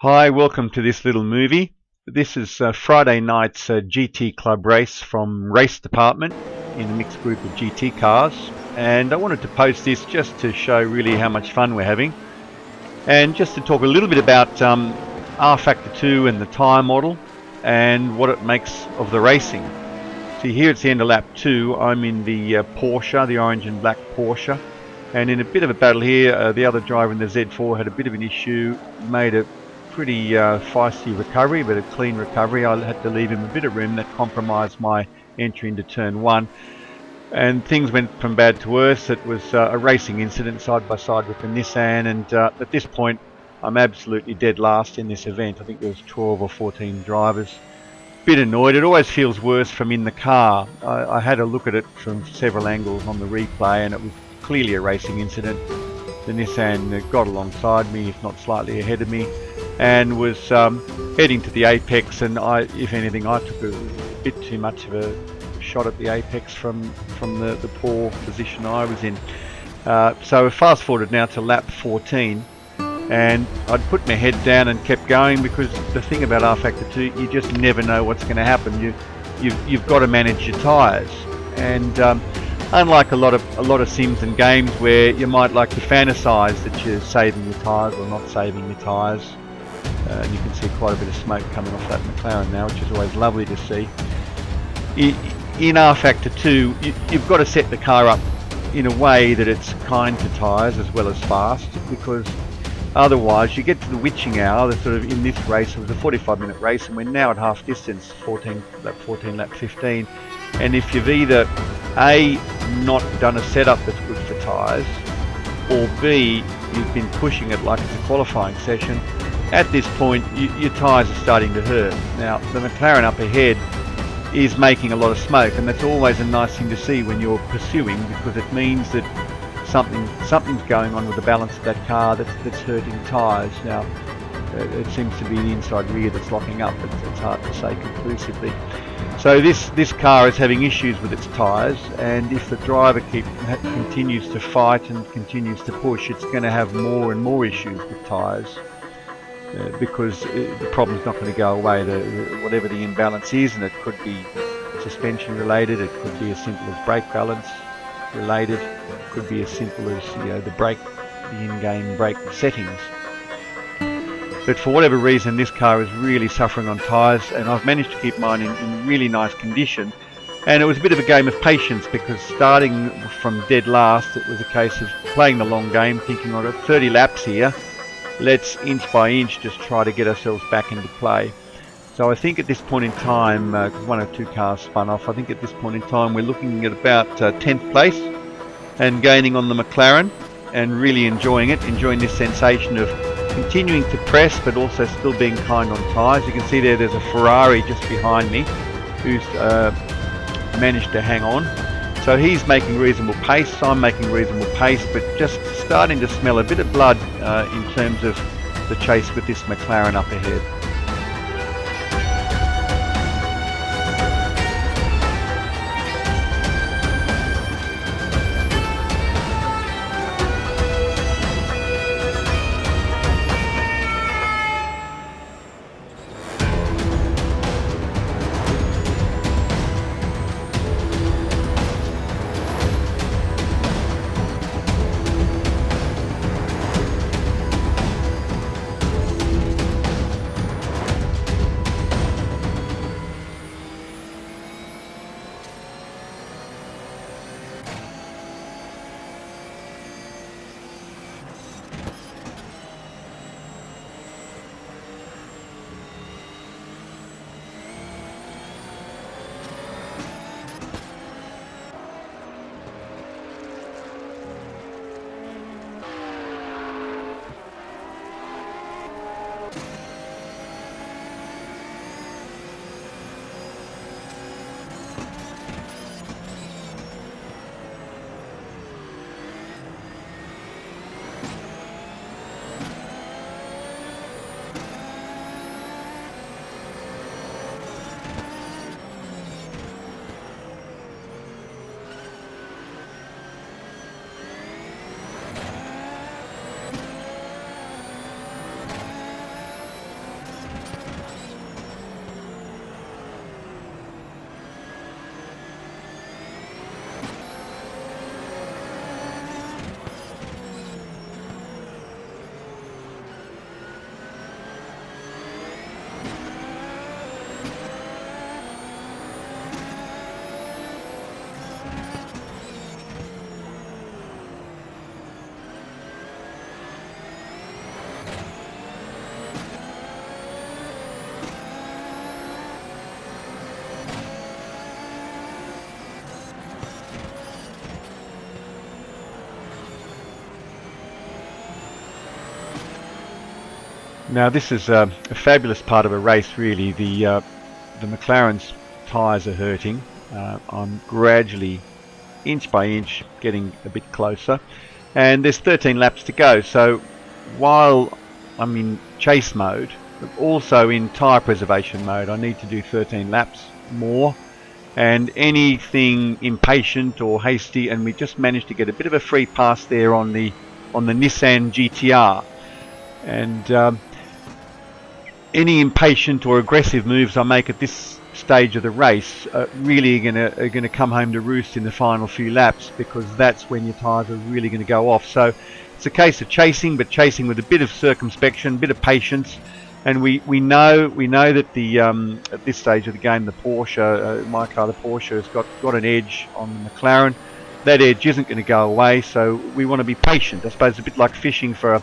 Hi, welcome to this little movie. This is Friday night's GT Club race from Race Department in a mixed group of GT cars, and I wanted to post this just to show really how much fun we're having, and just to talk a little bit about R Factor 2 and the tyre model and what it makes of the racing. See, here it's the end of lap 2. I'm in the Porsche, the orange and black Porsche, and in a bit of a battle here, the other driver in the Z4 had a bit of an issue, made a pretty feisty recovery, but a clean recovery. I had to leave him a bit of room. That compromised my entry into turn 1, and things went from bad to worse. It was a racing incident side by side with the Nissan, and at this point I'm absolutely dead last in this event. I think there was 12 or 14 drivers. Bit annoyed. It always feels worse from in the car. I had a look at it from several angles on the replay, and it was clearly a racing incident. The Nissan got alongside me, if not slightly ahead of me, and was heading to the apex, and if anything, I took a bit too much of a shot at the apex from the poor position I was in. So fast forwarded now to lap 14, and I'd put my head down and kept going, because the thing about R Factor 2, you just never know what's going to happen. You've got to manage your tyres, and unlike a lot of sims and games where you might like to fantasize that you're saving your tyres or not saving your tyres, and you can see quite a bit of smoke coming off that McLaren now, which is always lovely to see. In R Factor 2, you've got to set the car up in a way that it's kind to tyres as well as fast, because otherwise you get to the witching hour. The sort of, in this race, it was a 45-minute race, and we're now at half distance, lap 15, and if you've either A, not done a setup that's good for tyres, or B, you've been pushing it like it's a qualifying session, at this point your tyres are starting to hurt. Now the McLaren up ahead is making a lot of smoke, and that's always a nice thing to see when you're pursuing, because it means that something's going on with the balance of that car that's hurting tyres. Now it seems to be the inside rear that's locking up, but it's hard to say conclusively. So this car is having issues with its tyres, and if the driver continues to fight and continues to push, it's going to have more and more issues with tyres, because the problem's not going to go away. Whatever the imbalance is, and it could be suspension related, it could be as simple as brake balance related, it could be as simple as the in-game brake settings. But for whatever reason, this car is really suffering on tyres, and I've managed to keep mine in really nice condition. And it was a bit of a game of patience, because starting from dead last, it was a case of playing the long game, thinking, I've got 30 laps here, let's inch by inch just try to get ourselves back into play. So I think at this point in time, because one or two cars spun off, I think at this point in time we're looking at about 10th place and gaining on the McLaren, and really enjoying this sensation of continuing to press but also still being kind on tyres. You can see there's a Ferrari just behind me who's managed to hang on. So he's making reasonable pace, I'm making reasonable pace, but just starting to smell a bit of blood in terms of the chase with this McLaren up ahead. Now this is a fabulous part of a race really. The McLaren's tyres are hurting. I'm gradually, inch by inch, getting a bit closer, and there's 13 laps to go. So while I'm in chase mode, also in tyre preservation mode, I need to do 13 laps more. And anything impatient or hasty, and we just managed to get a bit of a free pass there on the Nissan GTR, and any impatient or aggressive moves I make at this stage of the race are really are gonna come home to roost in the final few laps, because that's when your tyres are really going to go off. So it's a case of chasing, but chasing with a bit of circumspection, a bit of patience. And we know that the at this stage of the game, the Porsche, my car, the Porsche, has got an edge on the McLaren. That edge isn't going to go away, so we want to be patient. I suppose it's a bit like fishing for a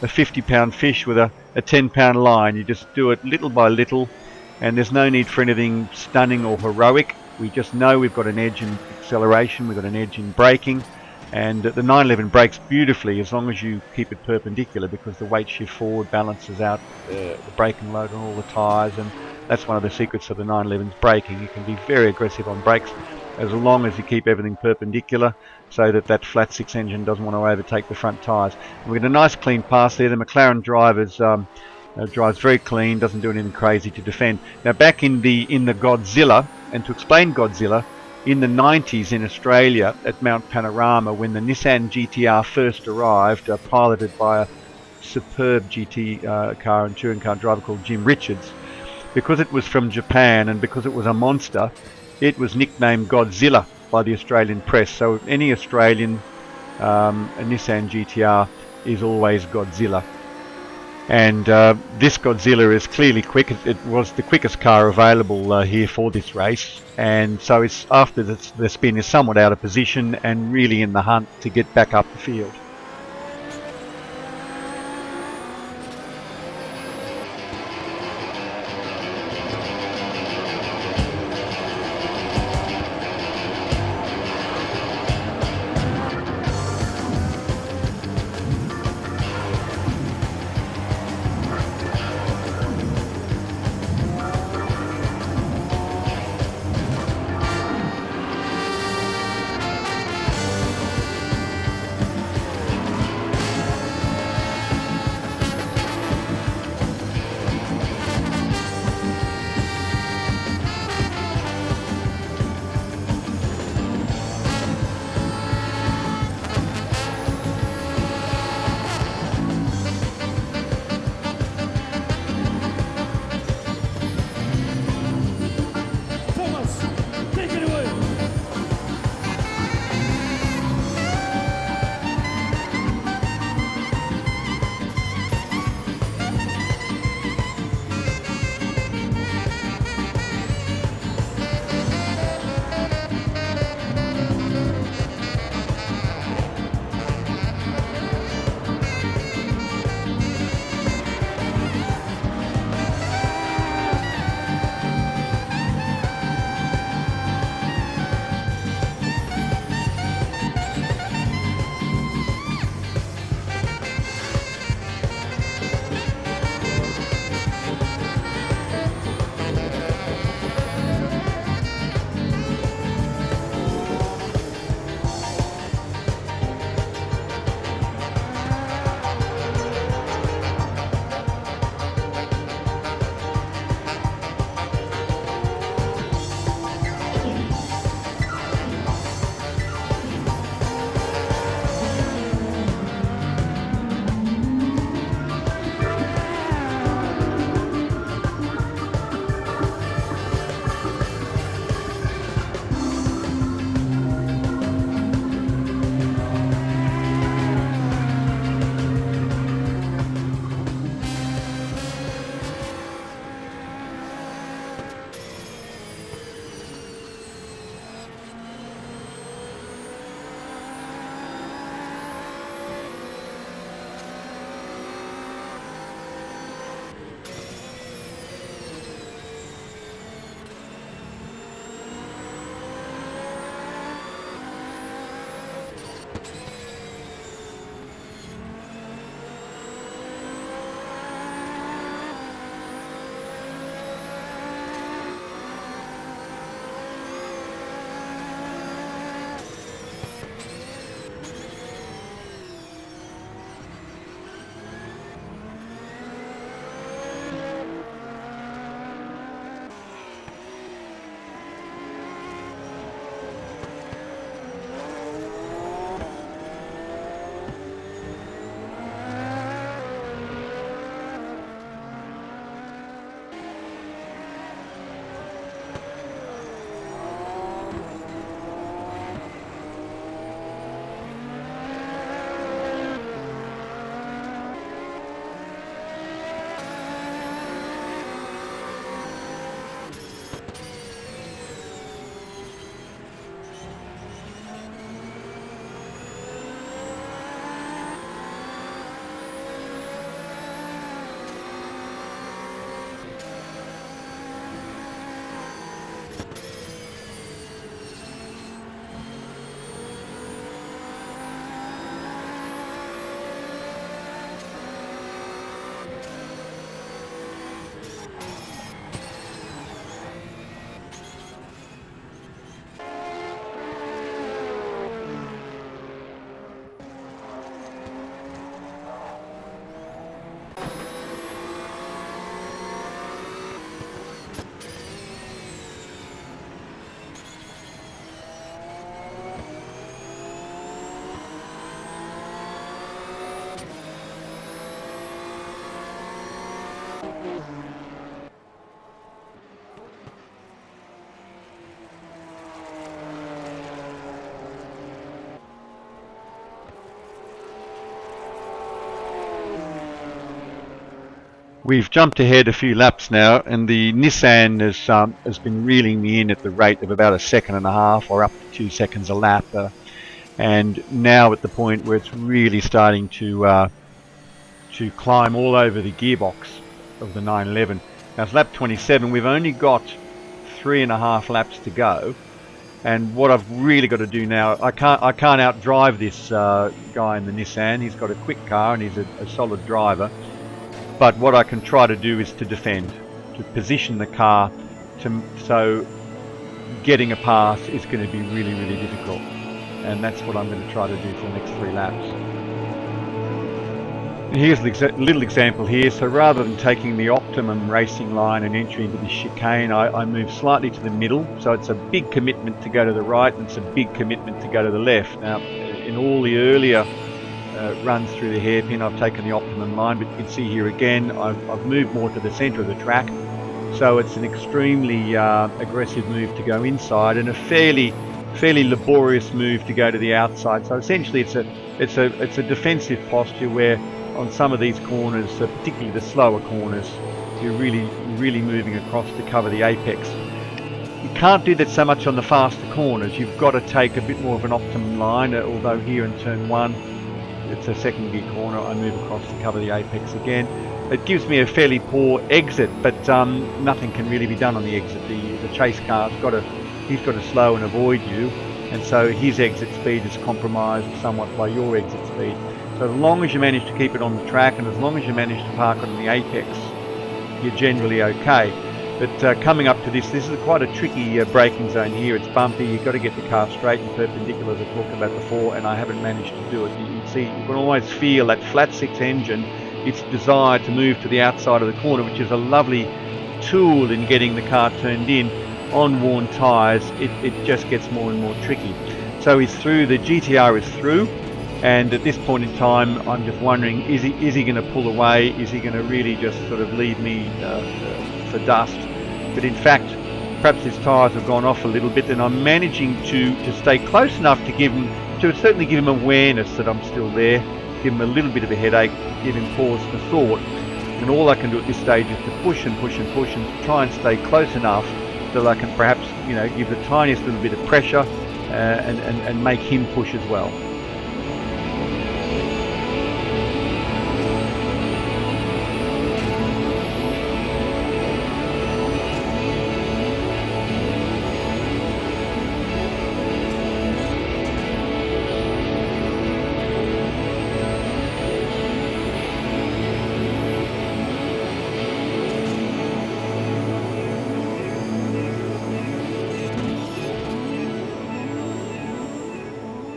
50-pound fish with a 10-pound line. You just do it little by little, and there's no need for anything stunning or heroic. We just know we've got an edge in acceleration, we've got an edge in braking, and the 911 brakes beautifully as long as you keep it perpendicular, because the weight shift forward balances out the braking load on all the tyres, and that's one of the secrets of the 911's braking. You can be very aggressive on brakes as long as you keep everything perpendicular, so that flat six engine doesn't want to overtake the front tyres. And we've got a nice clean pass there. The McLaren driver's drives very clean, doesn't do anything crazy to defend. Now back in the Godzilla, and to explain Godzilla, in the 90s in Australia at Mount Panorama, when the Nissan GTR first arrived, piloted by a superb GT car and touring car driver called Jim Richards, because it was from Japan and because it was a monster, it was nicknamed Godzilla by the Australian press. So any Australian a Nissan GTR is always Godzilla. And this Godzilla is clearly quick. It was the quickest car available here for this race, and so it's after the spin is somewhat out of position and really in the hunt to get back up the field. We've jumped ahead a few laps now, and the Nissan has been reeling me in at the rate of about 1.5 seconds or up to 2 seconds a lap, and now at the point where it's really starting to climb all over the gearbox of the 911. Now it's lap 27. We've only got 3.5 laps to go, and what I've really got to do now, I can't outdrive this guy in the Nissan. He's got a quick car and he's a solid driver. But what I can try to do is to defend, to position the car, so getting a pass is going to be really, really difficult. And that's what I'm going to try to do for the next 3 laps. And here's a little example here. So rather than taking the optimum racing line and entering into this chicane, I move slightly to the middle. So it's a big commitment to go to the right, and it's a big commitment to go to the left. Now, in all the earlier runs through the hairpin, I've taken the optimum line, but you can see here again I've moved more to the centre of the track, so it's an extremely aggressive move to go inside and a fairly laborious move to go to the outside. So essentially it's a defensive posture where on some of these corners, particularly the slower corners, you're really moving across to cover the apex. You can't do that so much on the faster corners. You've got to take a bit more of an optimum line, although here in turn 1 it's a second gear corner, I move across to cover the apex again. It gives me a fairly poor exit, but nothing can really be done on the exit. The chase car's he's got to slow and avoid you, and so his exit speed is compromised somewhat by your exit speed. So as long as you manage to keep it on the track, and as long as you manage to park it on the apex, you're generally okay. But coming up to this is quite a tricky braking zone here. It's bumpy, you've got to get the car straight and perpendicular as I talked about before, and I haven't managed to do it. You can see, you can always feel that flat 6 engine, its desire to move to the outside of the corner, which is a lovely tool in getting the car turned in. On worn tyres, it just gets more and more tricky. So he's through, the GTR is through, and at this point in time I'm just wondering, is he going to pull away? Is he going to really just sort of leave me for dust? But in fact, perhaps his tyres have gone off a little bit, and I'm managing to stay close enough to certainly give him awareness that I'm still there, give him a little bit of a headache, give him pause for thought. And all I can do at this stage is to push and push and push and try and stay close enough that I can perhaps, give the tiniest little bit of pressure and make him push as well.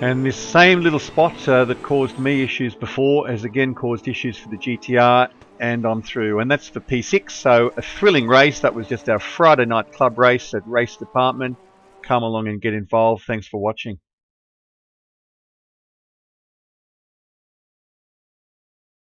And this same little spot that caused me issues before has again caused issues for the GTR, and I'm through. And that's for P6, so a thrilling race. That was just our Friday night club race at Race Department. Come along and get involved. Thanks for watching.